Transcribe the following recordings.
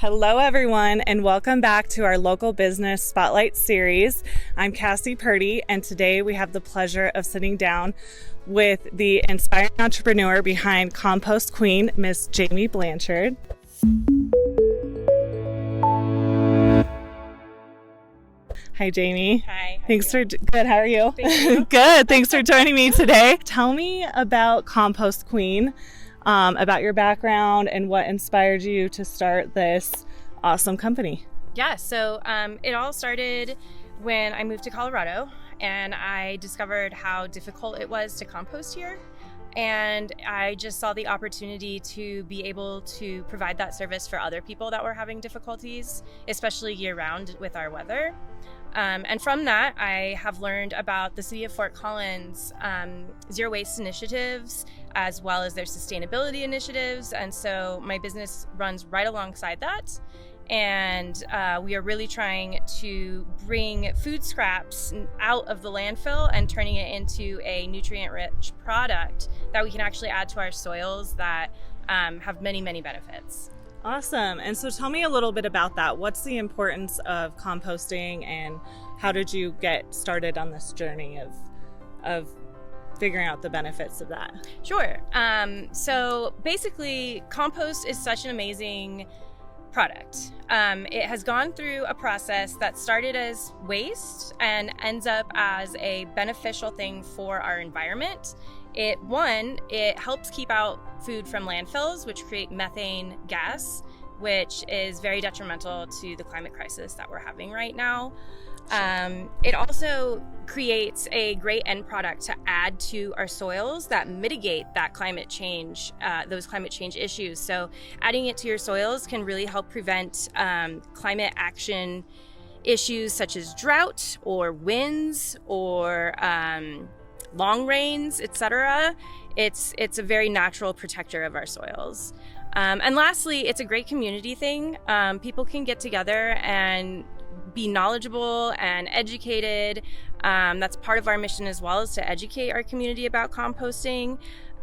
Hello, everyone, and welcome back to our Local Business Spotlight series. I'm Cassie Purdy, and today we have the pleasure of sitting down with the inspiring entrepreneur behind Compost Queen, Miss Jamie Blanchard. Hi, Jamie. Hi. Good. How are you? Thank you. Good. Thanks for joining me today. Tell me about Compost Queen, about your background and what inspired you to start this awesome company. Yeah, so it all started when I moved to Colorado and I discovered how difficult it was to compost here. And I just saw the opportunity to be able to provide that service for other people that were having difficulties, especially year-round with our weather. And from that, I have learned about the City of Fort Collins zero waste initiatives, as well as their sustainability initiatives. And so my business runs right alongside that. And we are really trying to bring food scraps out of the landfill and turning it into a nutrient-rich product that we can actually add to our soils that have many, many benefits. Awesome. And so tell me a little bit about that. What's the importance of composting and how did you get started on this journey of figuring out the benefits of that? Sure. So basically, compost is such an amazing product. It has gone through a process that started as waste and ends up as a beneficial thing for our environment. It helps keep out food from landfills, which create methane gas, which is very detrimental to the climate crisis that we're having right now. It also creates a great end product to add to our soils that mitigate that climate change, those climate change issues. So adding it to your soils can really help prevent climate action issues such as drought or winds or long rains, etc. It's a very natural protector of our soils. And lastly, it's a great community thing. People can get together and be knowledgeable and educated. That's part of our mission as well, is to educate our community about composting.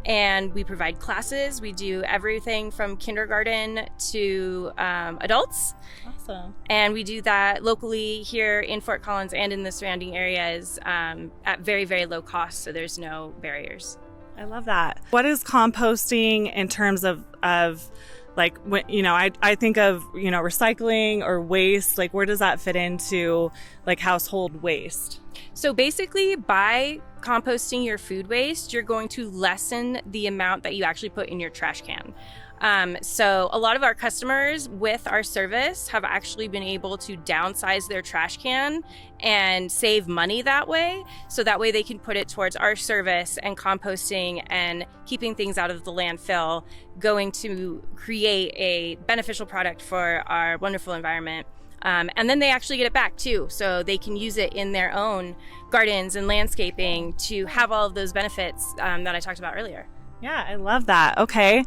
And we provide classes. We do everything from kindergarten to adults. Awesome. And we do that locally here in Fort Collins and in the surrounding areas at very, very low cost. So there's no barriers. I love that. What is composting in terms of like, when, I think of, recycling or waste, like where does that fit into like household waste? So basically, by composting your food waste, you're going to lessen the amount that you actually put in your trash can. So a lot of our customers with our service have actually been able to downsize their trash can and save money that way. So that way they can put it towards our service and composting and keeping things out of the landfill, going to create a beneficial product for our wonderful environment. And then they actually get it back too. So they can use it in their own gardens and landscaping to have all of those benefits that I talked about earlier. Yeah, I love that. Okay.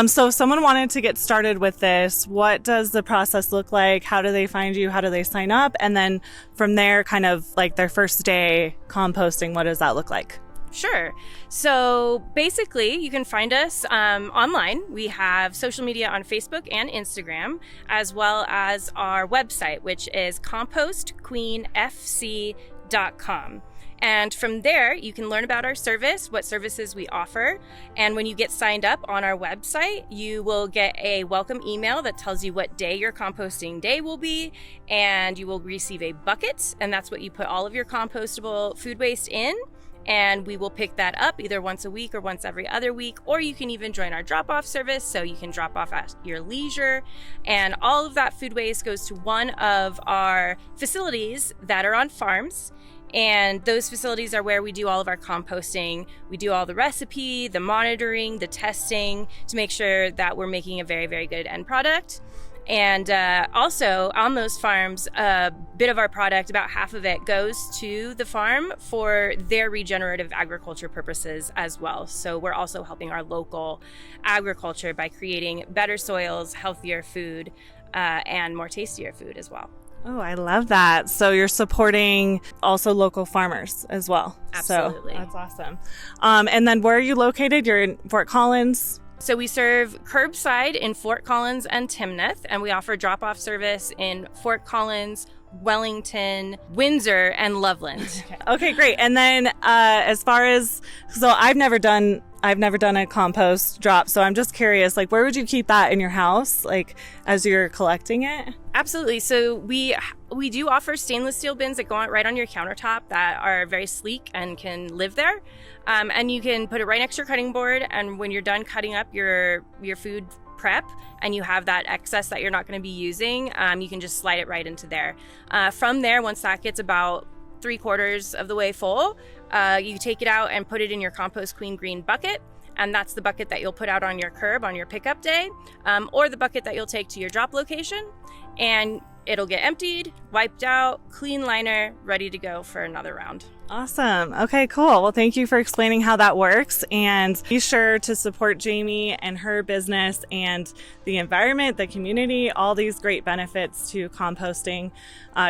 So if someone wanted to get started with this, what does the process look like? How do they find you? How do they sign up? And then from there, kind of like their first day composting, what does that look like? Sure. So basically, you can find us online. We have social media on Facebook and Instagram, as well as our website, which is compostqueenfc.com. And from there, you can learn about our service, what services we offer. And when you get signed up on our website, you will get a welcome email that tells you what day your composting day will be. And you will receive a bucket. And that's what you put all of your compostable food waste in. And we will pick that up either once a week or once every other week, or you can even join our drop-off service, so you can drop off at your leisure. And all of that food waste goes to one of our facilities that are on farms. And those facilities are where we do all of our composting. We do all the recipe, the monitoring, the testing to make sure that we're making a very, very good end product. And also on those farms, a bit of our product, about half of it, goes to the farm for their regenerative agriculture purposes as well. So we're also helping our local agriculture by creating better soils, healthier food, and more tastier food as well. Oh, I love that. So you're supporting also local farmers as well. Absolutely. So that's awesome. And then where are you located? You're in Fort Collins? So we serve curbside in Fort Collins and Timnath, and we offer drop-off service in Fort Collins, Wellington, Windsor, and Loveland. Okay, great. And then as far as, so I've never done a compost drop, so I'm just curious, like, where would you keep that in your house, like, as you're collecting it? Absolutely. So we do offer stainless steel bins that go on right on your countertop that are very sleek and can live there. And you can put it right next to your cutting board, and when you're done cutting up your food prep and you have that excess that you're not going to be using, you can just slide it right into there. From there, once that gets about 3/4 of the way full, you take it out and put it in your Compost Queen green bucket, and that's the bucket that you'll put out on your curb on your pickup day, or the bucket that you'll take to your drop location, and it'll get emptied, wiped out, clean liner, ready to go for another round. Awesome. Okay, cool. Well, thank you for explaining how that works, and be sure to support Jamie and her business and the environment, the community, all these great benefits to composting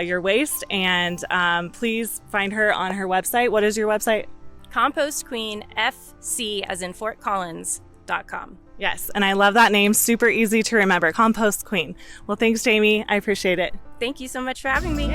your waste. And please find her on her website. What is your website? Compost Queen, FC as in Fort Collins.com. Yes, and I love that name. Super easy to remember. Compost Queen. Well, thanks, Jamie. I appreciate it. Thank you so much for having me.